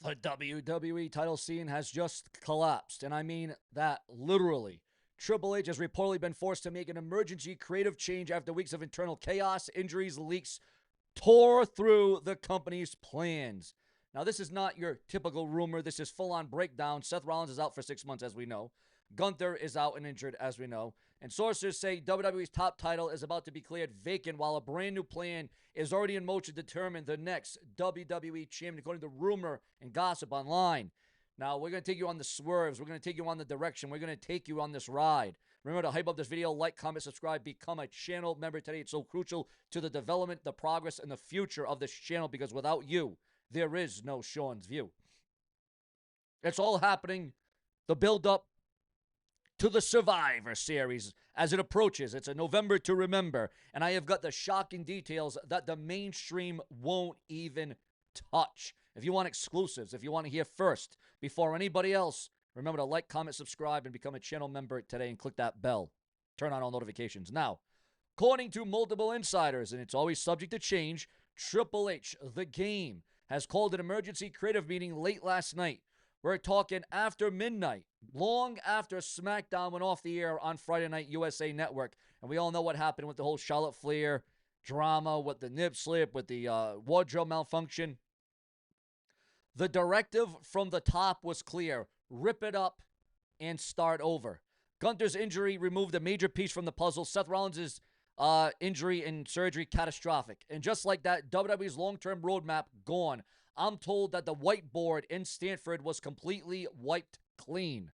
The WWE title scene has just collapsed, and I mean that literally. Triple H has reportedly been forced to make an emergency creative change after weeks of internal chaos, injuries, leaks tore through the company's plans. Now, this is not your typical rumor. This is full-on breakdown. Seth Rollins is out for 6 months, as we know. Gunther is out and injured, as we know. And sources say WWE's top title is about to be cleared vacant, while a brand new plan is already in motion to determine the next WWE champion, according to rumor and gossip online. Now, we're going to take you on the swerves. We're going to take you on the direction. We're going to take you on this ride. Remember to hype up this video, like, comment, subscribe, become a channel member today. It's so crucial to the development, the progress, and the future of this channel, because without you, there is no Sean's View. It's all happening. The build-up to the Survivor Series as it approaches. It's a November to remember, and I have got the shocking details that the mainstream won't even touch. If you want exclusives, if you want to hear first before anybody else, remember to like, comment, subscribe, and become a channel member today and click that bell. Turn on all notifications. Now, according to multiple insiders, and it's always subject to change, Triple H, The Game, has called an emergency creative meeting late last night. We're talking after midnight, long after SmackDown went off the air on Friday Night USA Network. And we all know what happened with the whole Charlotte Flair drama, with the nip slip, with the wardrobe malfunction. The directive from the top was clear. Rip it up and start over. Gunther's injury removed a major piece from the puzzle. Seth Rollins' injury and surgery catastrophic. And just like that, WWE's long-term roadmap gone. I'm told that the whiteboard in Stanford was completely wiped clean.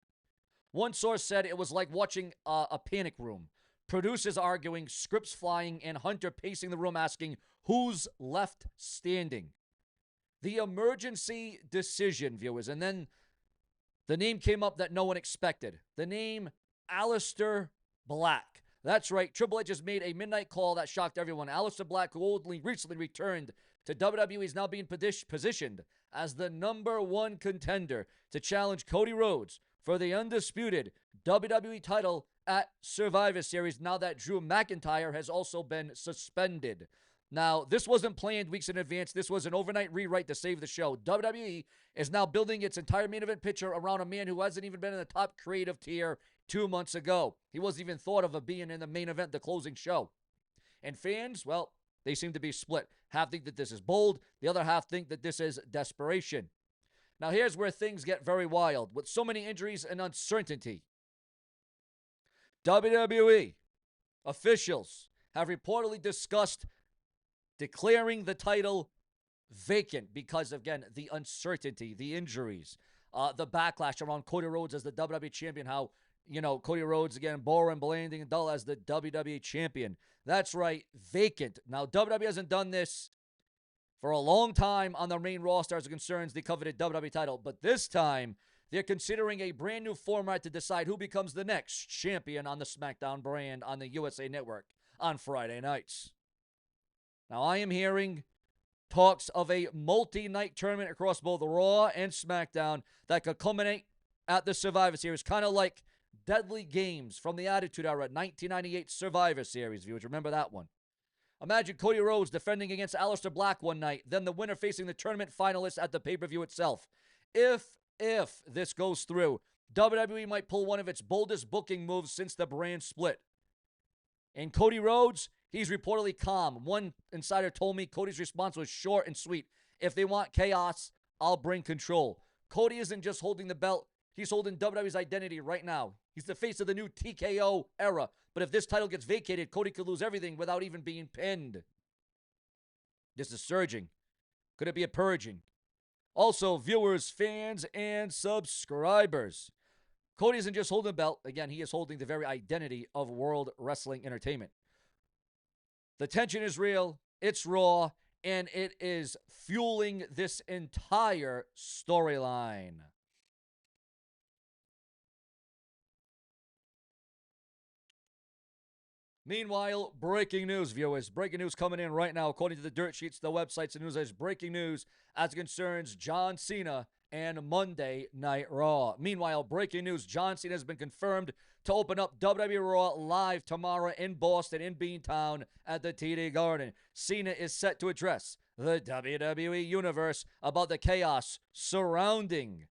One source said it was like watching a panic room. Producers arguing, scripts flying, and Hunter pacing the room asking, who's left standing? The emergency decision, viewers. And then the name came up that no one expected. The name Aleister Black. That's right. Triple H has made a midnight call that shocked everyone. Aleister Black, who only recently returned to WWE, is now being positioned as the #1 contender to challenge Cody Rhodes for the undisputed WWE title at Survivor Series, now that Drew McIntyre has also been suspended. Now, this wasn't planned weeks in advance. This was an overnight rewrite to save the show. WWE is now building its entire main event picture around a man who hasn't even been in the top creative tier 2 months ago. He wasn't even thought of being in the main event, the closing show. And fans, well, they seem to be split. Half think that this is bold. The other half think that this is desperation. Now, here's where things get very wild. With so many injuries and uncertainty, WWE officials have reportedly discussed declaring the title vacant because, again, the uncertainty, the injuries, the backlash around Cody Rhodes as the WWE champion, how, you know, Cody Rhodes, again, boring, blanding, and dull as the WWE champion. That's right, vacant. Now, WWE hasn't done this for a long time on their main roster as it concerns the coveted WWE title, but this time, they're considering a brand new format to decide who becomes the next champion on the SmackDown brand on the USA Network on Friday nights. Now, I am hearing talks of a multi-night tournament across both Raw and SmackDown that could culminate at the Survivor Series, kind of like Deadly Games from the Attitude Era, 1998 Survivor Series, viewers. Remember that one. Imagine Cody Rhodes defending against Aleister Black one night, then the winner facing the tournament finalists at the pay-per-view itself. If this goes through, WWE might pull one of its boldest booking moves since the brand split. And Cody Rhodes, he's reportedly calm. One insider told me Cody's response was short and sweet. If they want chaos, I'll bring control. Cody isn't just holding the belt. He's holding WWE's identity right now. He's the face of the new TKO era. But if this title gets vacated, Cody could lose everything without even being pinned. This is surging. Could it be a purging? Also, viewers, fans, and subscribers. Cody isn't just holding the belt. Again, he is holding the very identity of World Wrestling Entertainment. The tension is real, it's raw, and it is fueling this entire storyline. Meanwhile, breaking news, viewers. Breaking news coming in right now. According to the dirt sheets, the websites, and news, there's breaking news as it concerns John Cena and Monday Night Raw. Meanwhile, breaking news, John Cena has been confirmed to open up WWE Raw live tomorrow in Boston, in Beantown, at the TD Garden. Cena is set to address the WWE Universe about the chaos surrounding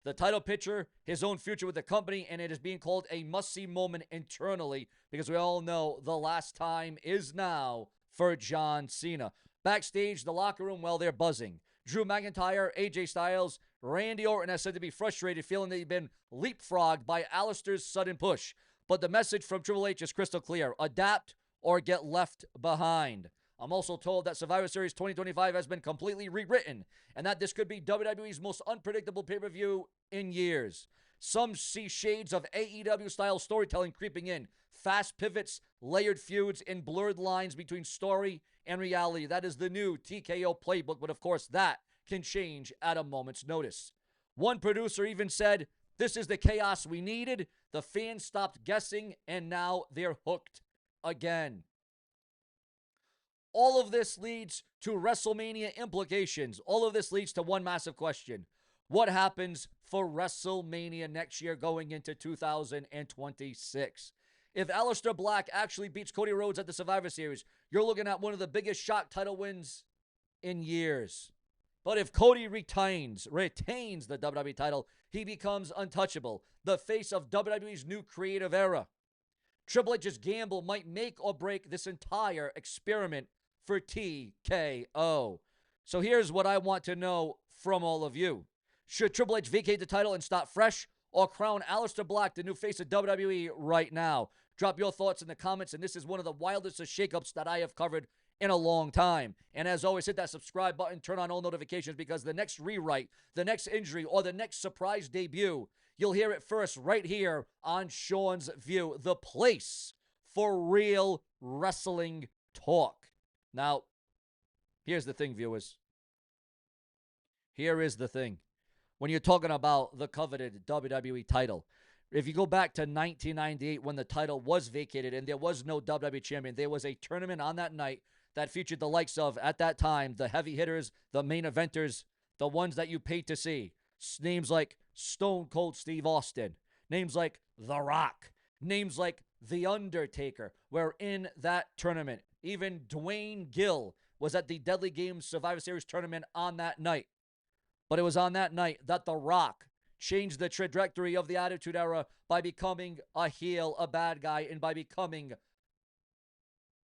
the title picture, his own future with the company, and it is being called a must-see moment internally because we all know the last time is now for John Cena. Backstage, the locker room, well, they're buzzing. Drew McIntyre, AJ Styles, Randy Orton has said to be frustrated, feeling they've been leapfrogged by Aleister's sudden push. But the message from Triple H is crystal clear. Adapt or get left behind. I'm also told that Survivor Series 2025 has been completely rewritten and that this could be WWE's most unpredictable pay-per-view in years. Some see shades of AEW-style storytelling creeping in. Fast pivots, layered feuds, and blurred lines between story and reality. That is the new TKO playbook, but of course that can change at a moment's notice. One producer even said, "This is the chaos we needed." The fans stopped guessing, and now they're hooked again. All of this leads to WrestleMania implications. All of this leads to one massive question. What happens for WrestleMania next year going into 2026? If Aleister Black actually beats Cody Rhodes at the Survivor Series, you're looking at one of the biggest shock title wins in years. But if Cody retains the WWE title, he becomes untouchable, the face of WWE's new creative era. Triple H's gamble might make or break this entire experiment for TKO. So here's what I want to know from all of you. Should Triple H vacate the title and start fresh, or crown Aleister Black the new face of WWE right now? Drop your thoughts in the comments, and this is one of the wildest of shakeups that I have covered in a long time. And as always, hit that subscribe button, turn on all notifications, because the next rewrite, the next injury, or the next surprise debut, you'll hear it first right here on Sean's View, the place for real wrestling talk. Now, here's the thing, viewers. Here is the thing. When you're talking about the coveted WWE title, if you go back to 1998 when the title was vacated and there was no WWE champion, there was a tournament on that night that featured the likes of, at that time, the heavy hitters, the main eventers, the ones that you paid to see. Names like Stone Cold Steve Austin. Names like The Rock. Names like The Undertaker were in that tournament. Even Dwayne Gill was at the Deadly Games Survivor Series tournament on that night. But it was on that night that The Rock changed the trajectory of the Attitude Era by becoming a heel, a bad guy, and by becoming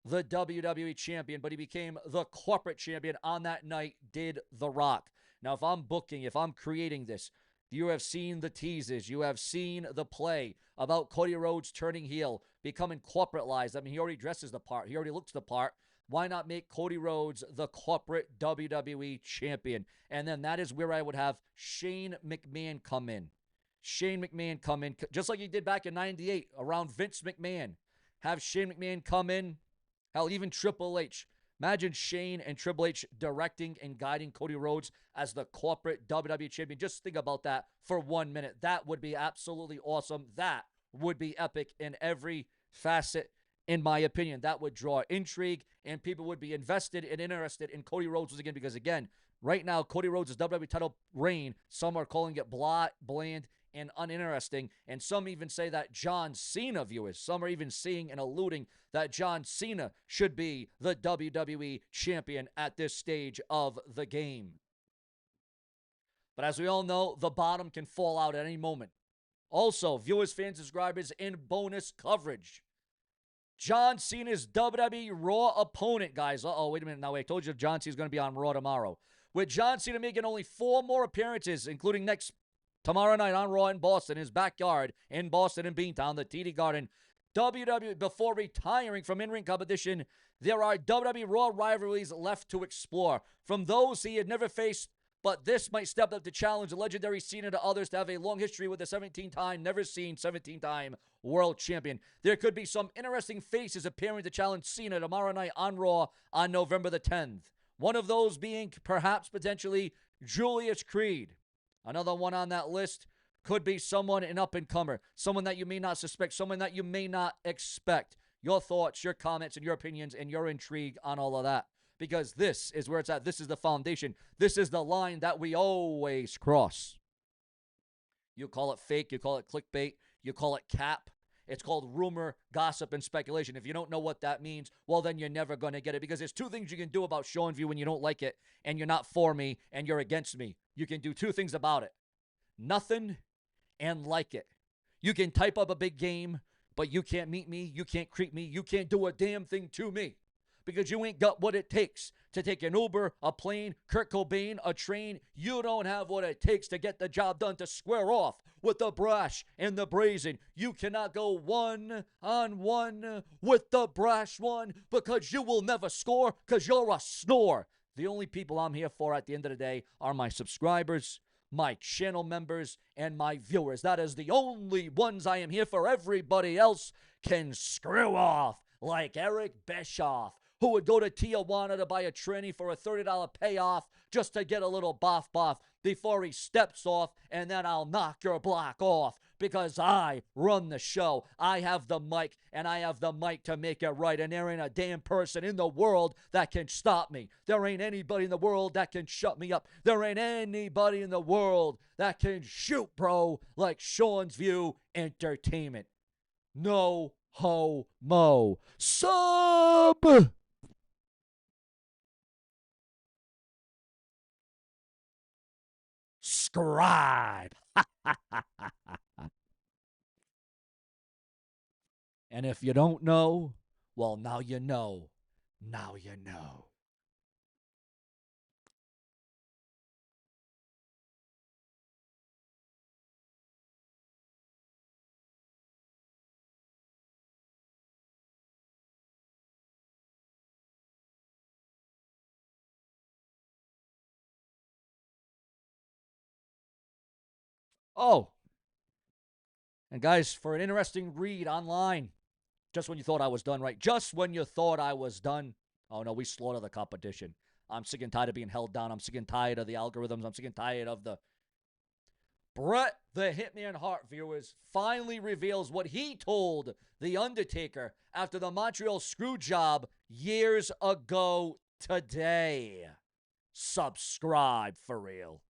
the WWE champion. But he became the corporate champion on that night, did The Rock. Now, if I'm booking, if I'm creating this, you have seen the teases. You have seen the play about Cody Rhodes turning heel, becoming corporatized. I mean, he already dresses the part. He already looks the part. Why not make Cody Rhodes the corporate WWE champion? And then that is where I would have Shane McMahon come in. Shane McMahon come in, just like he did back in 98 around Vince McMahon. Have Shane McMahon come in. Hell, even Triple H. Imagine Shane and Triple H directing and guiding Cody Rhodes as the corporate WWE champion. Just think about that for 1 minute. That would be absolutely awesome. That would be epic in every facet, in my opinion. That would draw intrigue, and people would be invested and interested in Cody Rhodes again, because, again, right now, Cody Rhodes' WWE title reign, some are calling it bland and uninteresting, and some even say that John Cena, viewers, some are even seeing and alluding that John Cena should be the WWE champion at this stage of the game. But as we all know, the bottom can fall out at any moment. Also, viewers, fans, subscribers, in bonus coverage, John Cena's WWE Raw opponent, guys. Wait a minute. Now, I told you John Cena's going to be on Raw tomorrow. With John Cena making only 4 more appearances, including tomorrow night on Raw in Boston, his backyard in Boston and Beantown, the TD Garden. WWE, before retiring from in-ring competition, there are WWE Raw rivalries left to explore. From those he had never faced, but this might step up to challenge the legendary Cena to others to have a long history with the 17-time, never-seen 17-time world champion. There could be some interesting faces appearing to challenge Cena tomorrow night on Raw on November the 10th. One of those being, perhaps, potentially, Julius Creed. Another one on that list could be someone, an up-and-comer, someone that you may not suspect, someone that you may not expect. Your thoughts, your comments, and your opinions, and your intrigue on all of that. Because this is where it's at. This is the foundation. This is the line that we always cross. You call it fake, you call it clickbait, you call it cap. It's called rumor, gossip, and speculation. If you don't know what that means, well, then you're never going to get it, because there's two things you can do about SeanzView when you don't like it and you're not for me and you're against me. You can do two things about it: nothing and like it. You can type up a big game, but you can't meet me, you can't creep me, you can't do a damn thing to me, because you ain't got what it takes to take an Uber, a plane, Kurt Cobain, a train. You don't have what it takes to get the job done, to square off with the brash and the brazen. You cannot go one-on-one with the brash one, because you will never score, because you're a snore. The only people I'm here for at the end of the day are my subscribers, my channel members, and my viewers. That is the only ones I am here for. Everybody else can screw off, like Eric Bischoff, who would go to Tijuana to buy a tranny for a $30 payoff just to get a little boff before he steps off, and then I'll knock your block off, because I run the show. I have the mic, and I have the mic to make it right, and there ain't a damn person in the world that can stop me. There ain't anybody in the world that can shut me up. There ain't anybody in the world that can shoot, bro, like SeanzView Entertainment. No homo. Sub! Scribe. And if you don't know, well, now you know. Now you know. Oh, and guys, for an interesting read online, just when you thought I was done, right? Just when you thought I was done. Oh, no, we slaughter the competition. I'm sick and tired of being held down. I'm sick and tired of the algorithms. I'm sick and tired of the... Bret the Hitman Hart, viewers, finally reveals what he told The Undertaker after the Montreal Screwjob years ago today. Subscribe for real.